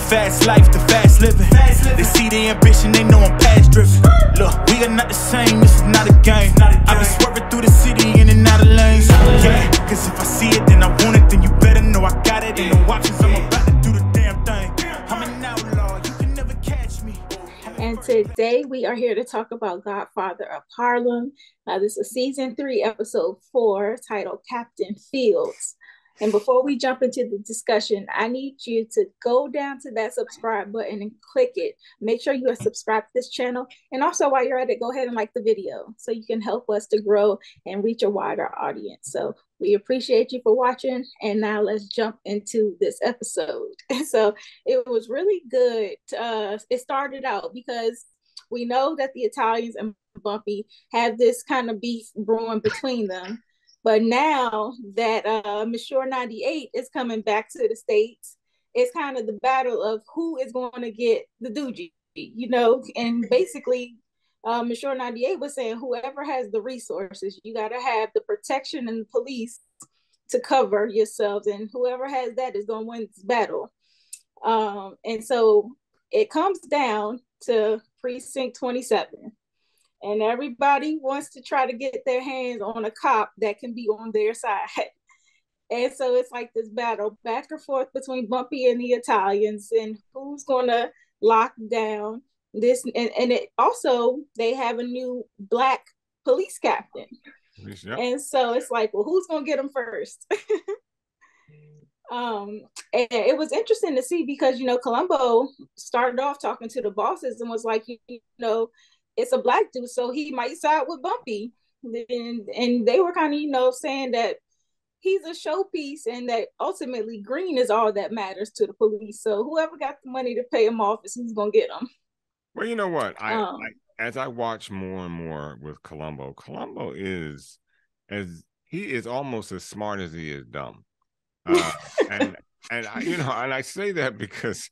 fast life, the fast living. They see the ambition, they know I'm past driven. Look, we are not the same, this is not a game. I be swerving through the city in and out of lanes. Yeah, cause if I see it, then I want it, then you better know I got it. Ain't no options, I'm about to do the damn thing. I'm an outlaw, you can never catch me. And today we are here to talk about Godfather of Harlem. This is season 3, episode 4, titled Captain Fields. And before we jump into the discussion, I need you to go down to that subscribe button and click it. Make sure you are subscribed to this channel. And also while you're at it, go ahead and like the video so you can help us to grow and reach a wider audience. So we appreciate you for watching. And now let's jump into this episode. So it was really good. It started out because we know that the Italians and Bumpy have this kind of beef brewing between them. But now that Monsieur 98 is coming back to the States, it's kind of the battle of who is going to get the doogie, you know? And basically, Monsieur 98 was saying whoever has the resources, you got to have the protection and the police to cover yourselves. And whoever has that is going to win this battle. And so it comes down to precinct 27. And everybody wants to try to get their hands on a cop that can be on their side. And so it's like this battle back and forth between Bumpy and the Italians and who's going to lock down this. And it also, they have a new Black police captain. Yep. And so it's like, well, who's going to get them first? And it was interesting to see because, you know, Colombo started off talking to the bosses and was like, you know, it's a Black dude, so he might side with Bumpy. And they were kind of, you know, saying that he's a showpiece and that ultimately green is all that matters to the police. So whoever got the money to pay him off is who's going to get him. Well, you know what? As I watch more and more with Colombo is almost as smart as he is dumb. And you know, and I say that because,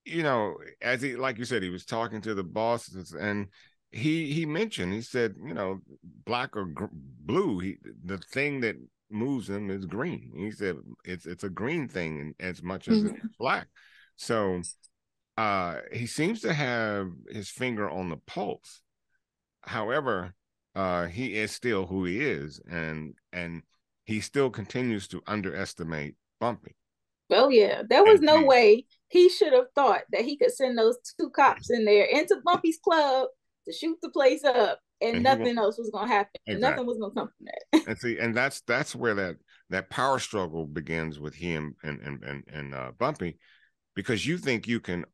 you know, as he, like you said, he was talking to the bosses and he mentioned, he said, you know, black or blue, the thing that moves him is green. He said it's a green thing as much as it's black. So he seems to have his finger on the pulse. However, he is still who he is, and he still continues to underestimate Bumpy. Oh yeah, there was no way he should have thought that he could send those 2 cops in there into Bumpy's club to shoot the place up, and nothing else was gonna happen. Exactly. Nothing was gonna come from that. And see, and that's where that power struggle begins with him and Bumpy, because you think you can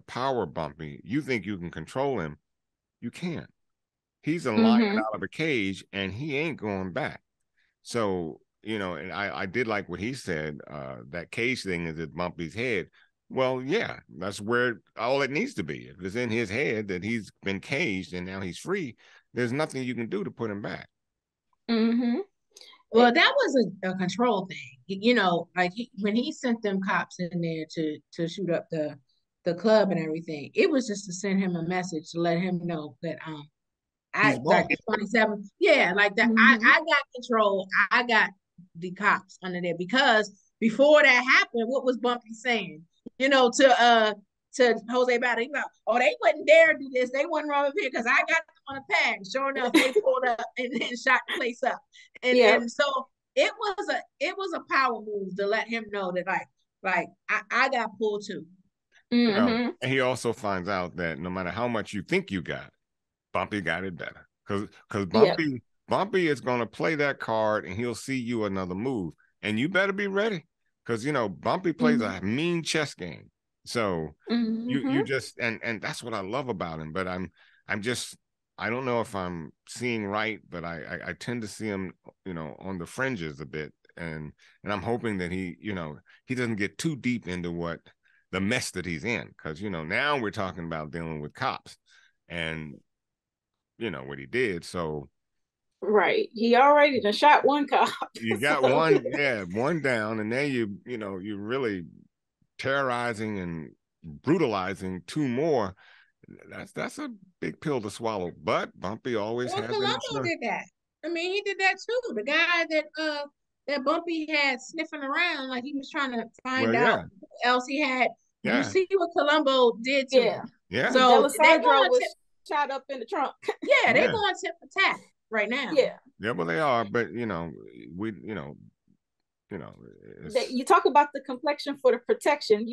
power Bumpy, you think you can control him, you can't. He's a lion out of a cage, and he ain't going back. So, you know, and I did like what he said, that cage thing is at Bumpy's head. Well, yeah, that's where all it needs to be. If it's in his head that he's been caged and now he's free, there's nothing you can do to put him back. Well, that was a control thing. You know, like when he sent them cops in there to shoot up the club and everything, it was just to send him a message to let him know that I like 27. Yeah, like that. I got control. I got the cops under there, because before that happened, what was Bumpy saying? You know, to Jose Battle, he was like, oh, they wouldn't dare do this. They wouldn't run up here because I got them on a pad. Sure enough, they pulled up and shot the place up. And so it was a power move to let him know that like I got pulled too. You know, and he also finds out that no matter how much you think you got, Bumpy got it better. Because Bumpy is going to play that card and he'll see you another move. And you better be ready. Because, you know, Bumpy plays a mean chess game. So you just, and that's what I love about him. But I don't know if I'm seeing right, but I tend to see him, you know, on the fringes a bit. And I'm hoping that he, you know, he doesn't get too deep into the mess that he's in. Because, you know, now we're talking about dealing with cops and, you know, what he did. So. Right. He already done shot 1 cop. You got one down, and then you're really terrorizing and brutalizing 2 more. That's a big pill to swallow. But Bumpy always has. Colombo did that. I mean, he did that too. The guy that Bumpy had sniffing around, like he was trying to find out who else he had You see what Colombo did to him. Yeah. So Delisandro was shot up in the trunk. Yeah, they're going tip for tat right now. Yeah. Yeah, well, they are, but you talk about the complexion for the protection.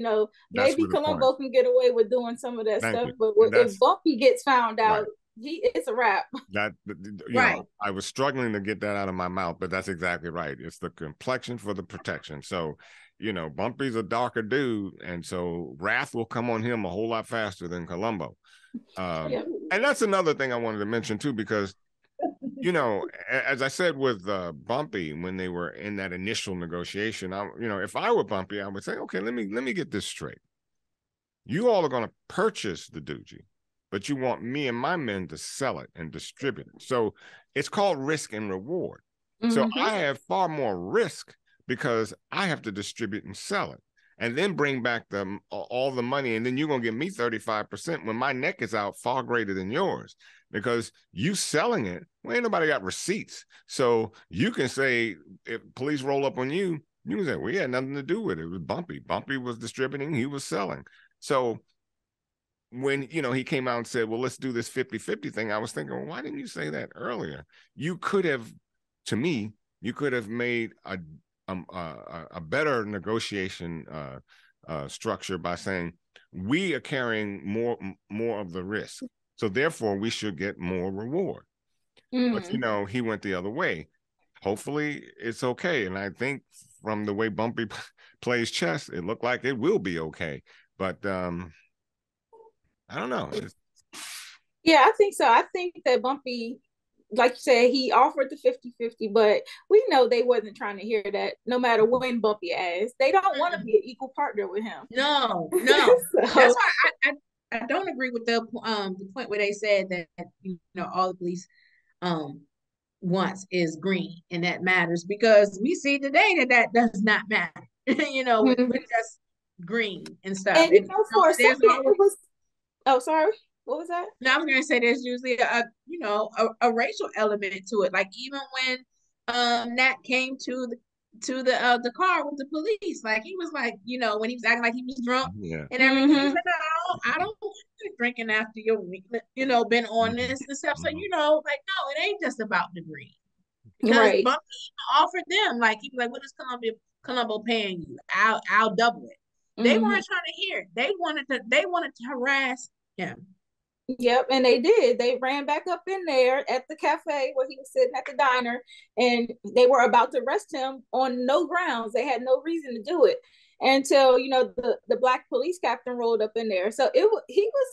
Maybe Colombo can get away with doing some of that stuff, but if Bumpy gets found out, it's a wrap. I was struggling to get that out of my mouth, but that's exactly right. It's the complexion for the protection. So, Bumpy's a darker dude, and so wrath will come on him a whole lot faster than Colombo. And that's another thing I wanted to mention too, because as I said with Bumpy, when they were in that initial negotiation, if I were Bumpy, I would say, okay, let me get this straight. You all are going to purchase the doogie, but you want me and my men to sell it and distribute it. So it's called risk and reward. So I have far more risk because I have to distribute and sell it and then bring back all the money. And then you're going to give me 35% when my neck is out far greater than yours, because you selling it, well, ain't nobody got receipts. So you can say, if police roll up on you, you can say, we had nothing to do with it. It was Bumpy. Bumpy was distributing, he was selling. So when, he came out and said, well, let's do this 50-50 thing, I was thinking, well, why didn't you say that earlier? You could have, to me, made a better negotiation structure by saying, we are carrying more of the risk, so therefore we should get more reward. But he went the other way. Hopefully it's okay, and I think from the way Bumpy plays chess, it looked like it will be okay. But I don't know. Yeah, I think so. I think that Bumpy, like you said, he offered the 50-50, but we know they wasn't trying to hear that. No matter when Bumpy asked, they don't want to be an equal partner with him. No. So, that's why I don't agree with the point where they said that all the police wants is green, and that matters, because we see today that does not matter. With just green and stuff. And for a second, it was. Oh, sorry. What was that? No, I was going to say there's usually a racial element to it. Like even when Nat came to the car with the police, like he was like, when he was acting like he was drunk and everything, he was like, no, I don't want you drinking after your week, been on this and stuff. So no, it ain't just about the green. Because Bumpy offered them, like he was like, what is Colombo paying you? I'll double it. They weren't trying to hear it. They wanted to harass him. Yep, and they did. They ran back up in there at the cafe where he was sitting at the diner, and they were about to arrest him on no grounds. They had no reason to do it until the black police captain rolled up in there. So he was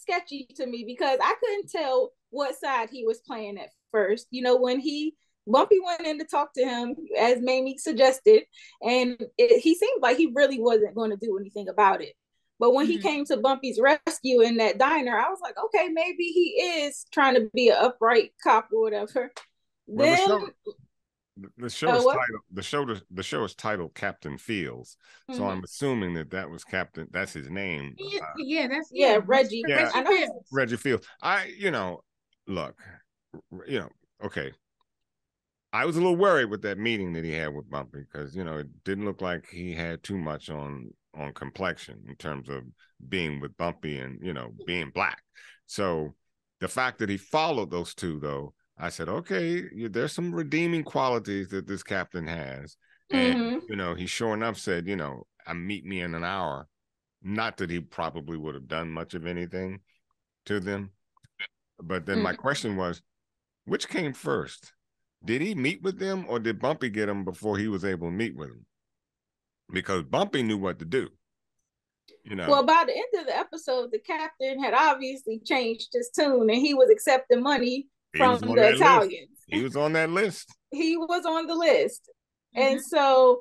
sketchy to me, because I couldn't tell what side he was playing at first. When Bumpy went in to talk to him, as Mamie suggested, and he seemed like he really wasn't going to do anything about it. But when he came to Bumpy's rescue in that diner, I was like, okay, maybe he is trying to be an upright cop or whatever. Well, the show is titled Captain Fields, so I'm assuming that was Captain. That's his name. Reggie. Yeah, I know Reggie Fields. Look, okay. I was a little worried with that meeting that he had with Bumpy, because it didn't look like he had too much on complexion in terms of being with Bumpy and being black. So the fact that he followed those two, though, I said, okay, there's some redeeming qualities that this captain has. And he sure enough said, meet me in an hour. Not that he probably would have done much of anything to them, but then my question was, which came first? Did he meet with them, or did Bumpy get him before he was able to meet with him? Because Bumpy knew what to do. Well, by the end of the episode, the captain had obviously changed his tune, and he was accepting money from the Italians. He was on that list. He was on the list. And so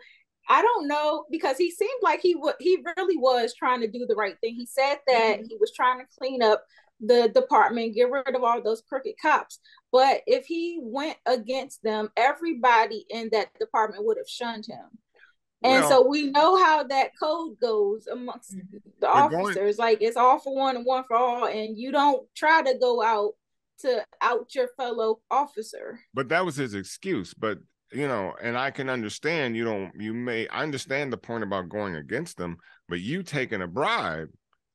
I don't know, because he seemed like he really was trying to do the right thing. He said that he was trying to clean up the department, get rid of all those crooked cops. But if he went against them, everybody in that department would have shunned him. And so we know how that code goes amongst the officers. Like, it's all for one and one for all, and you don't try to go out to out your fellow officer. But that was his excuse. But and I can understand I understand the point about going against them, but you taking a bribe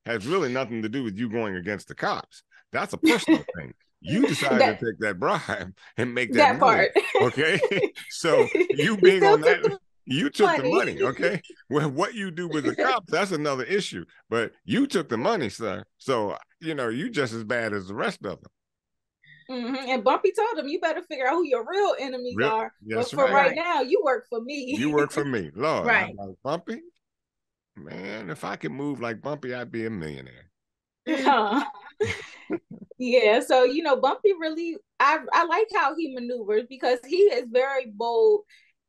has really nothing to do with you going against the cops. That's a personal thing. You decided to take that bribe and make that money. Part. Okay. So you being on that, you took the money. Okay. Well, what you do with the cops, that's another issue. But you took the money, sir. So, you just as bad as the rest of them. Mm-hmm. And Bumpy told him, you better figure out who your real enemies are. Yes, but for right now, you work for me. You work for me. Lord. Right. I'm like, Bumpy, man, if I could move like Bumpy, I'd be a millionaire. Yeah, so Bumpy really, I like how he maneuvers, because he is very bold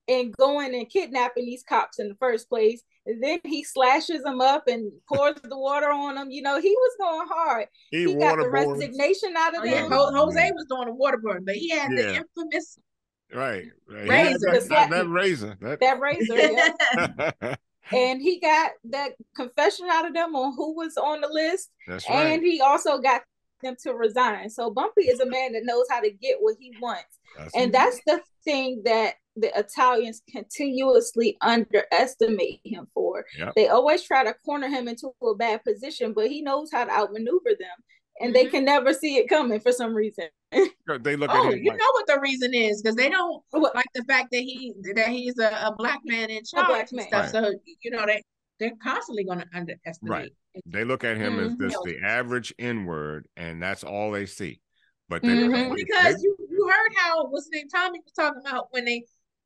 in going and kidnapping these cops in the first place. And then he slashes them up and pours the water on them. He was going hard. He got the resignation out of them. Yeah, Jose was doing a waterboard, but he had the infamous razor. That razor. That razor, yeah. And he got that confession out of them on who was on the list. That's right. And he also got them to resign. So Bumpy is a man that knows how to get what he wants. That's the thing that the Italians continuously underestimate him for. Yep. They always try to corner him into a bad position, but he knows how to outmaneuver them. And they can never see it coming for some reason. They look at him. You know what the reason is, because they don't like the fact that he's a black man in charge and stuff. Right. So they're constantly going to underestimate. Right. They look at him as just the average N-word, and that's all they see. But because you heard how what's his name Tommy was talking about when they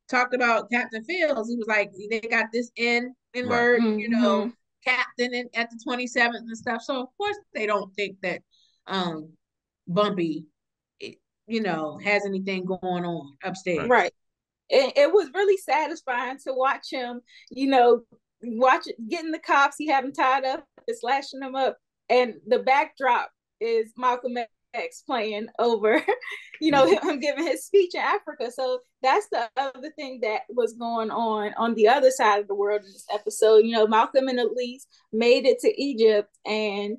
talked about Captain Fields. He was like, they got this N-word, captain at the 27th and stuff. So of course they don't think that Bumpy has anything going on upstairs. Right. It was really satisfying to watch him, getting the cops. He had them tied up and slashing them up. And the backdrop is Malcolm X playing over, him giving his speech in Africa. So that's the other thing that was going on the other side of the world in this episode. Malcolm and Elise made it to Egypt, and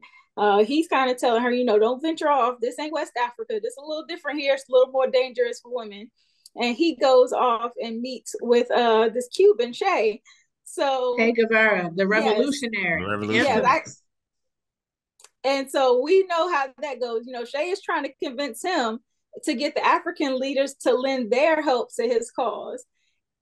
he's kind of telling her, don't venture off. This ain't West Africa. This is a little different here. It's a little more dangerous for women. And he goes off and meets with this Cuban, Che. So Che Guevara, the revolutionary. Yes. And so we know how that goes. Che is trying to convince him to get the African leaders to lend their help to his cause.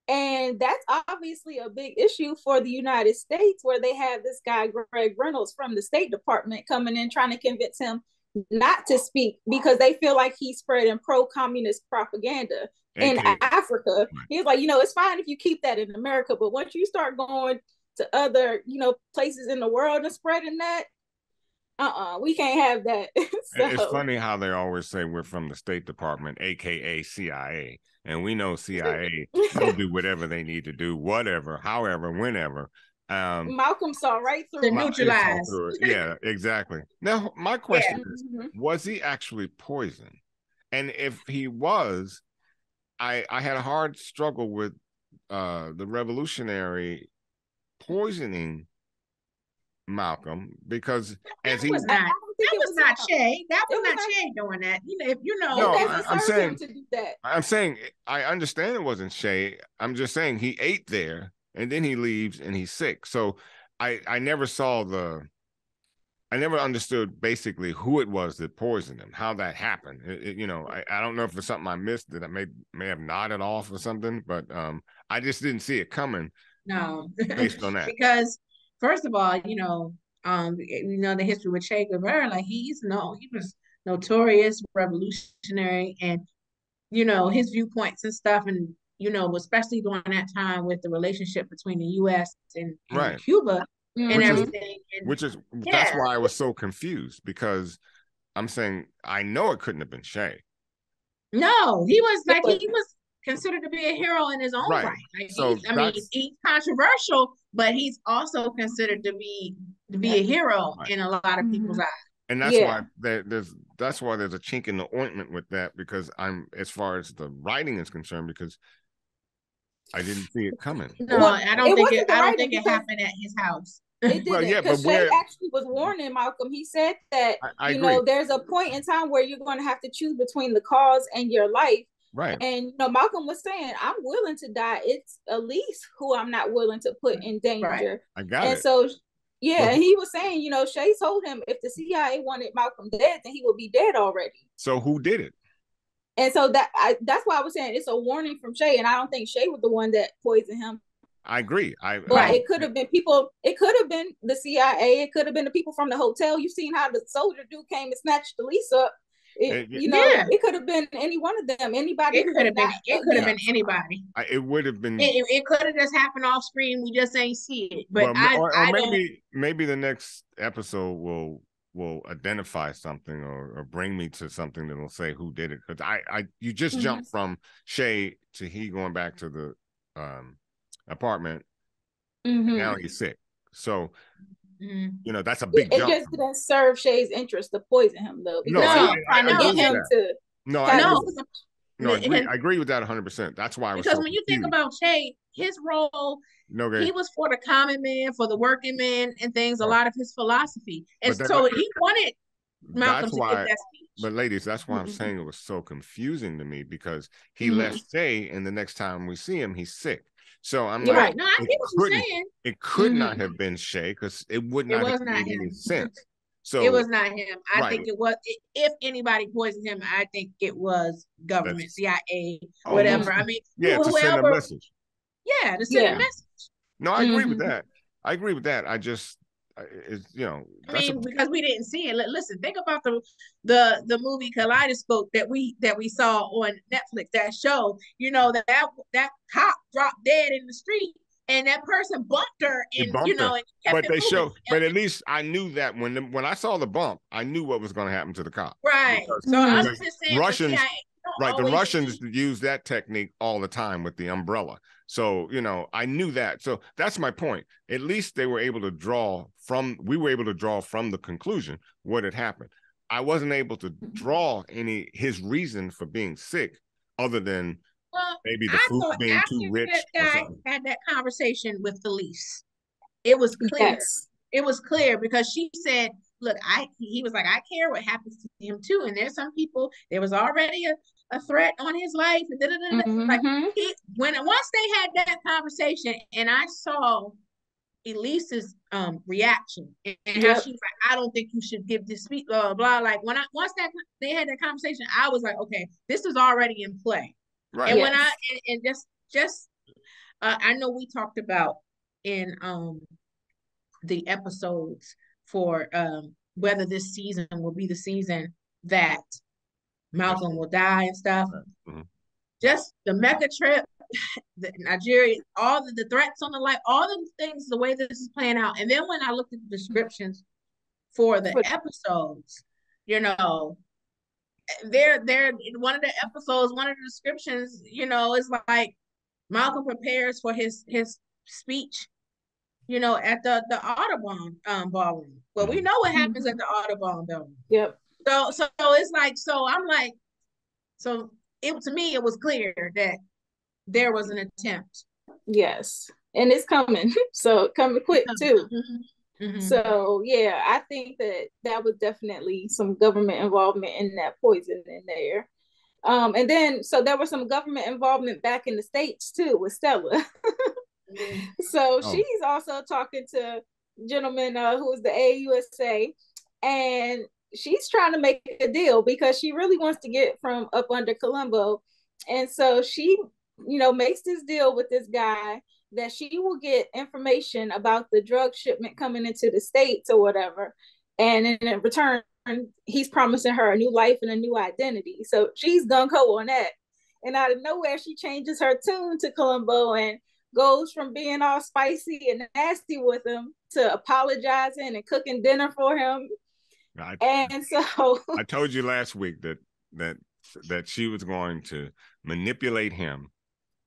And that's obviously a big issue for the United States, where they have this guy, Greg Reynolds, from the State Department coming in trying to convince him not to speak, because they feel like he's spreading pro-communist propaganda in Africa. He's like, it's fine if you keep that in America, but once you start going to other, places in the world and spreading that, we can't have that. So, it's funny how they always say we're from the State Department, aka CIA, and we know CIA will do whatever they need to do, whatever, however, whenever. Malcolm saw right through it. Neutralize. Yeah, exactly. Now, my question is, was he actually poisoned? And if he was, I had a hard struggle with the revolutionary poisoning Malcolm, because that was not Che. That was not Che doing that. I'm saying I understand it wasn't Che. I'm just saying he ate there and then he leaves and he's sick. So I never I never understood basically who it was that poisoned him, how that happened. I don't know if it's something I missed that I may have nodded off or something, but I just didn't see it coming. No, based on that. Because first of all, the history with Che Guevara, like he was notorious revolutionary, and his viewpoints and stuff, and especially during that time with the relationship between the U.S. and Cuba and everything. That's why I was so confused, because I'm saying I know it couldn't have been Che. No, he was considered to be a hero in his own right. Like he's controversial, but he's also considered to be a hero in a lot of people's eyes. And that's why there's a chink in the ointment with that, because as far as the writing is concerned, because I didn't see it coming. No, I don't think it happened at his house. It didn't, because Che actually was warning Malcolm. He said that there's a point in time where you're going to have to choose between the cause and your life. Right. And Malcolm was saying, I'm willing to die. It's Elise who I'm not willing to put in danger. Right. I got and it. So he was saying, Shay told him if the CIA wanted Malcolm dead, then he would be dead already. So who did it? And so that's why I was saying it's a warning from Shay, and I don't think Shay was the one that poisoned him. I agree. It could have been people. It could have been the CIA. It could have been the people from the hotel. You've seen how the soldier dude came and snatched the lease up. It could have been any one of them. Anybody. It could have been. It could have been anybody. It would have been. It could have just happened off screen. We just ain't see it. But maybe the next episode will identify something or bring me to something that will say who did it, because you just jumped from Shay to he going back to the apartment. Now he's sick, so that's a big jump. It just didn't serve Shay's interest to poison him, though, because I agree with that 100%. That's why I was when you think about Shay, his role, he was for the common man, for the working man, and things. A lot of his philosophy, and so he wanted Malcolm to get that speech. But ladies, that's why I'm saying it was so confusing to me, because he left Shay, and the next time we see him, he's sick. So I'm like, right. No, I get what you're saying. It could not have been Shay, because it would not have made any sense. So it was not him. I think it was. If anybody poisoned him, I think it was government, CIA, whatever. I mean, to send a message. Yeah, to send a message. No, I agree with that. I agree with that. I just, because we didn't see it. Listen, think about the movie Kaleidoscope that we saw on Netflix. That show, that cop dropped dead in the street, and that person bumped her, and but at least I knew that when I saw the bump, I knew what was going to happen to the cop. Right. So I'm just saying, Russians. Right, the Russians use that technique all the time with the umbrella. So, I knew that. So that's my point. At least we were able to draw from the conclusion what had happened. I wasn't able to draw his reason for being sick, other than maybe the food being too rich. That guy had that conversation with Elise. It was clear. Yes. It was clear, because she said, look, he was like, I care what happens to him too. And there's some people, there was already a threat on his life. And like once they had that conversation, and I saw Elise's reaction, and how she was like, I don't think you should give this speech, blah, blah, blah. Like once they had that conversation, I was like, okay, this is already in play. Right. And when I know we talked about in the episodes for whether this season will be the season that Malcolm will die and stuff. Just the Mecca trip, the Nigeria, all the threats on the life, all the things, the way this is playing out. And then when I looked at the descriptions for the episodes, they're in one of the episodes, one of the descriptions, is like Malcolm prepares for his speech, at the Audubon ballroom. Well, we know what happens at the Audubon ballroom. Yep. So it's like, I'm like, to me, it was clear that there was an attempt. Yes. And it's coming. So coming quick too. So I think that was definitely some government involvement in that poison in there. And then, so there was some government involvement back in the States too with Stella. So she's also talking to a gentleman who is the AUSA, and she's trying to make a deal because she really wants to get from up under Colombo. And so she, makes this deal with this guy that she will get information about the drug shipment coming into the States or whatever. And in return, he's promising her a new life and a new identity. So she's gung-ho on that. And out of nowhere, she changes her tune to Colombo and goes from being all spicy and nasty with him to apologizing and cooking dinner for him. And so I told you last week that she was going to manipulate him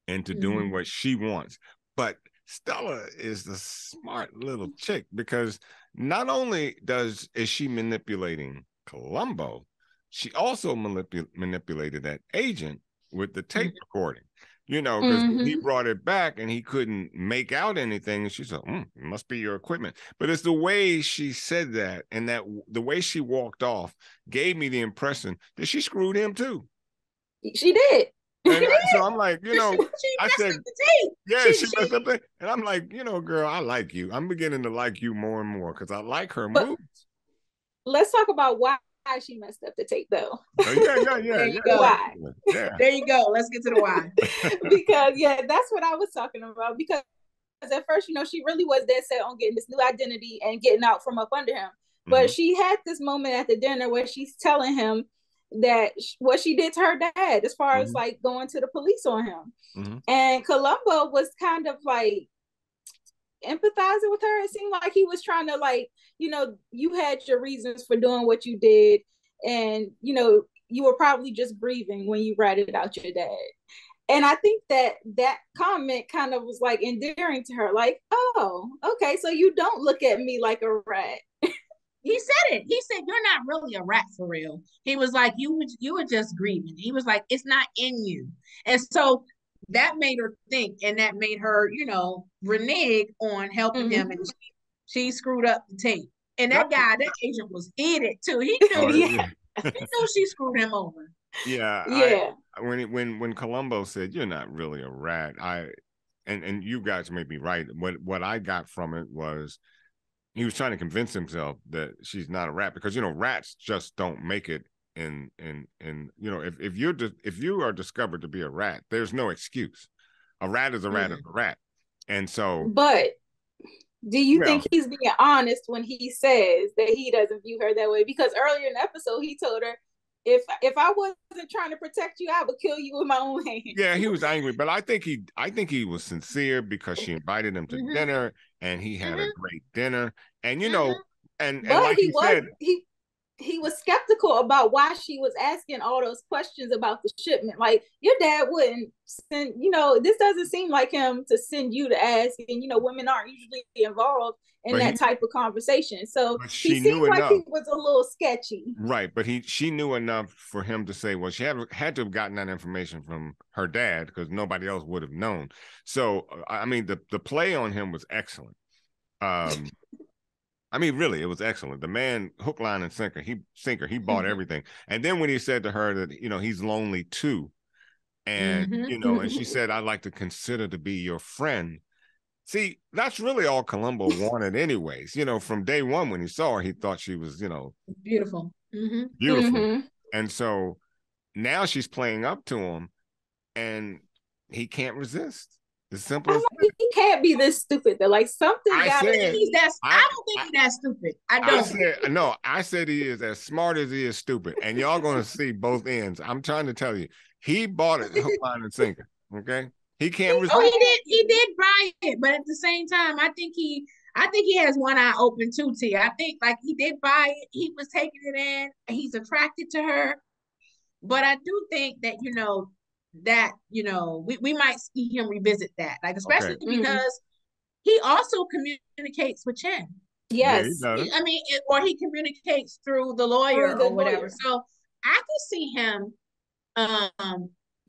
into doing what she wants. But Stella is the smart little chick, because not only is she manipulating Colombo, she also manipulated that agent with the tape recording. Because he brought it back and he couldn't make out anything. And she said, it must be your equipment. But it's the way she said that, and that the way she walked off gave me the impression that she screwed him too. She did. And so I'm like, you know, she I messed said, up the tape. yeah, she messed up the, and I'm like, you know, girl, I like you. I'm beginning to like you more and more because I like her But moves. let's talk about why she messed up the tape, though. Oh, yeah. There you go. Why? Yeah. There you go. Let's get to the why. Because yeah, that's what I was talking about. Because at first, you know, she really was dead set on getting this new identity and getting out from up under him. But she had this moment at the dinner where she's telling him that what she did to her dad, as far as like going to the police on him. And Colombo was kind of like empathizing with her. It seemed like he was trying to, like, you know, you had your reasons for doing what you did, and you know, you were probably just grieving when you ratted out your dad. And I think that comment kind of was like endearing to her, like, oh, okay, so you don't look at me like a rat. He said it. He said, "You're not really a rat for real." He was like, "You were just grieving." He was like, "It's not in you," and so that made her think, and that made her, you know, renege on helping him, and she screwed up the tape. And that guy, that agent, was heated too. He knew, Yeah. he knew she screwed him over. Yeah. When Colombo said, "You're not really a rat," and you guys may be right. What I got from it was, he was trying to convince himself that she's not a rat, because, you know, rats just don't make it in you know, if you are discovered to be a rat, there's no excuse. A rat is a rat is a rat. And so, but do you think he's being honest when he says that he doesn't view her that way? Because earlier in the episode, he told her, if I wasn't trying to protect you, I would kill you with my own hands. Yeah, he was angry, but I think he was sincere, because she invited him to dinner, and he had a great dinner. And you know, and like he said, he was skeptical about why she was asking all those questions about the shipment. Like, your dad wouldn't send, you know, this doesn't seem like him to send you to ask. And, you know, women aren't usually involved in that type of conversation. So he seemed like he was a little sketchy. Right. But she knew enough for him to say, well, she had to have gotten that information from her dad, because nobody else would have known. So, I mean, the play on him was excellent. I mean, really, it was excellent. The man, hook, line, and sinker, he bought everything. And then when he said to her that, you know, he's lonely too, and you know, and she said, "I'd like to consider to be your friend." See, that's really all Colombo wanted, anyways. You know, from day one when he saw her, he thought she was, you know, beautiful, beautiful. And so now she's playing up to him, and he can't resist. As simple as that. He can't be this stupid though. Like, something got to. I don't think he's that stupid. I said he is as smart as he is stupid, and y'all gonna see both ends. I'm trying to tell you, he bought it hook, line, and sinker. Okay, he can't resist. Oh, he did buy it, but at the same time, I think he has one eye open too, T. I think, like, he did buy it. He was taking it in. He's attracted to her, but I do think that, you know, we might see him revisit that, like, especially because he also communicates with Chen. Yes. Yeah, I mean, or he communicates through the lawyer or whatever. So I could see him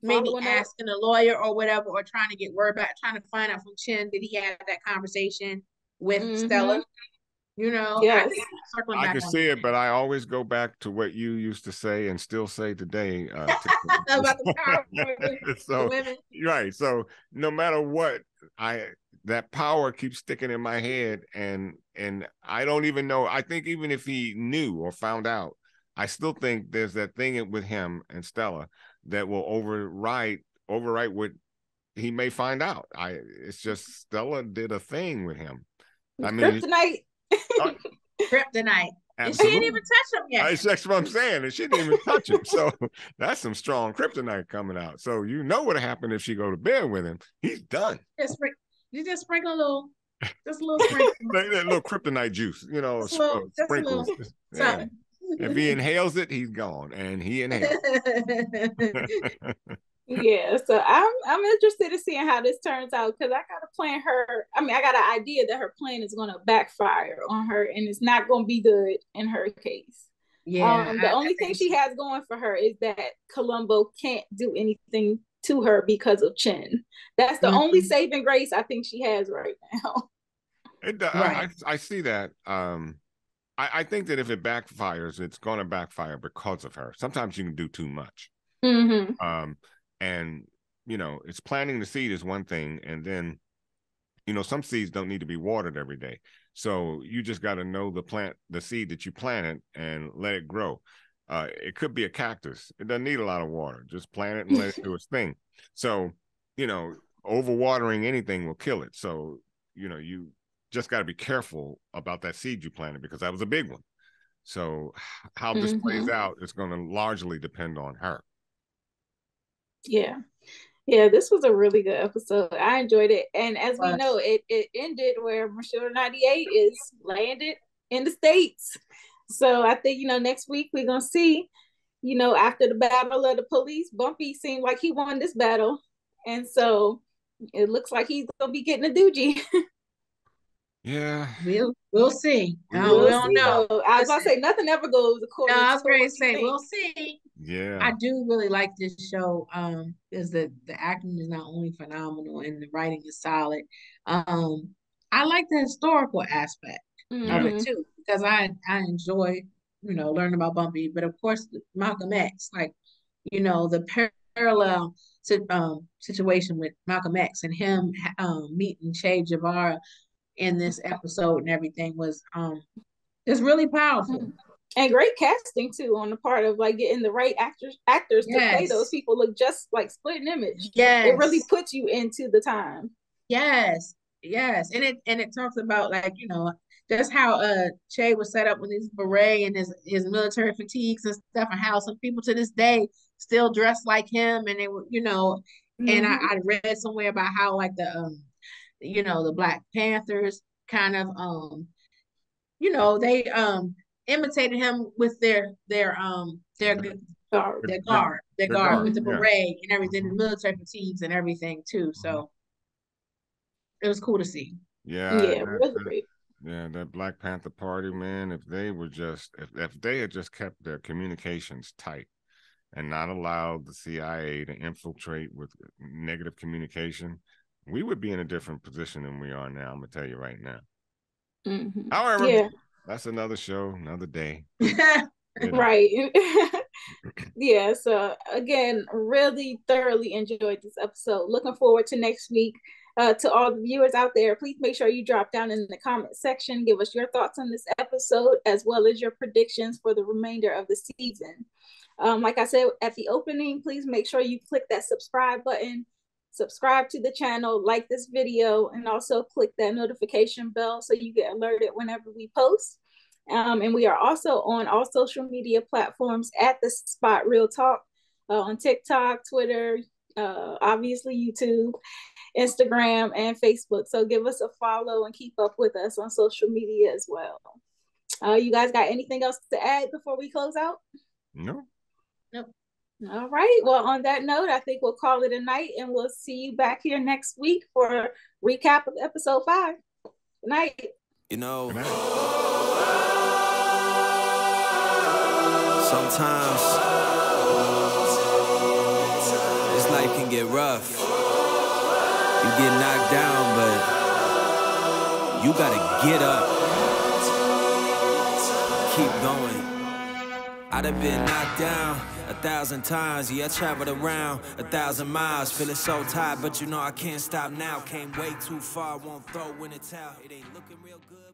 maybe asking a lawyer or whatever, or trying to get word back, trying to find out from Chen, did he have that conversation with Stella? You know, yes. I can see it, but I always go back to what you used to say and still say today. About the power of women. Right. So no matter what, that power keeps sticking in my head, and I don't even know. I think even if he knew or found out, I still think there's that thing with him and Stella that will overwrite what he may find out. It's just Stella did a thing with him. I mean, kryptonite. Kryptonite. And she didn't even touch him yet. That's what I'm saying. And she didn't even touch him. So that's some strong kryptonite coming out. So you know what happened if she go to bed with him. He's done. You just sprinkle a little sprinkle. That little kryptonite juice, you know, sprinkles. Yeah. If he inhales it, he's gone. And he inhales. Yeah, so I'm interested in seeing how this turns out, because I got a plan I got an idea that her plan is going to backfire on her, and it's not going to be good in her case. Yeah. The only thing she has going for her is that Colombo can't do anything to her because of Chen. That's the only saving grace I think she has right now. I see that. I think that if it backfires, it's going to backfire because of her. Sometimes you can do too much. And, you know, it's planting the seed is one thing. And then, you know, some seeds don't need to be watered every day. So you just got to know the seed that you planted and let it grow. It could be a cactus. It doesn't need a lot of water. Just plant it and let it do its thing. So, you know, overwatering anything will kill it. So, you know, you just got to be careful about that seed you planted, because that was a big one. So how this plays out is going to largely depend on her. Yeah. Yeah, this was a really good episode. I enjoyed it. And as we know, it ended where Michelle 98 is landed in the States. So I think, you know, next week we're going to see, you know, after the battle of the police, Bumpy seemed like he won this battle. And so it looks like he's going to be getting a doogie. Yeah. We'll see. We don't know. I was about to say, nothing ever goes according to I was what going to say, think. We'll see. Yeah. I do really like this show, because the acting is not only phenomenal and the writing is solid. I like the historical aspect of it too, because I enjoy, you know, learning about Bumpy, but of course Malcolm X, like, you know, the parallel situation with Malcolm X and him meeting Che Guevara in this episode and everything was it's really powerful. And great casting too on the part of like getting the right actors to play those people. Look just like split an image. Yes, it really puts you into the time. Yes, and it talks about, like, you know, just how Che was set up with his beret and his military fatigues and stuff, and how some people to this day still dress like him, and they were, you know, and I read somewhere about how, like, the you know, the Black Panthers kind of you know, they imitated him with their guard with the beret and everything, the military fatigues and everything too. So it was cool to see. Yeah, really great. Yeah, that Black Panther Party, man, if they were just if they had just kept their communications tight and not allowed the CIA to infiltrate with negative communication, we would be in a different position than we are now. I'm gonna tell you right now. However, that's another show, another day. Right. Yeah, so again, really thoroughly enjoyed this episode. Looking forward to next week. To all the viewers out there, please make sure you drop down in the comment section, give us your thoughts on this episode, as well as your predictions for the remainder of the season. Like I said at the opening, please make sure you click that subscribe button, subscribe to the channel, like this video, and also click that notification bell so you get alerted whenever we post. And we are also on all social media platforms at The Spot Real Talk, on TikTok, Twitter, obviously YouTube, Instagram, and Facebook. So give us a follow and keep up with us on social media as well. You guys got anything else to add before we close out? No. Nope. All right. Well, on that note, I think we'll call it a night, and we'll see you back here next week for a recap of episode 5. Good night. You know, sometimes this life can get rough. You get knocked down, but you gotta get up. Keep going. I'd have been knocked down 1,000 times. Yeah, I traveled around 1,000 miles. Feeling so tired, but you know I can't stop now. Came way too far, won't throw in the towel. It ain't looking real good.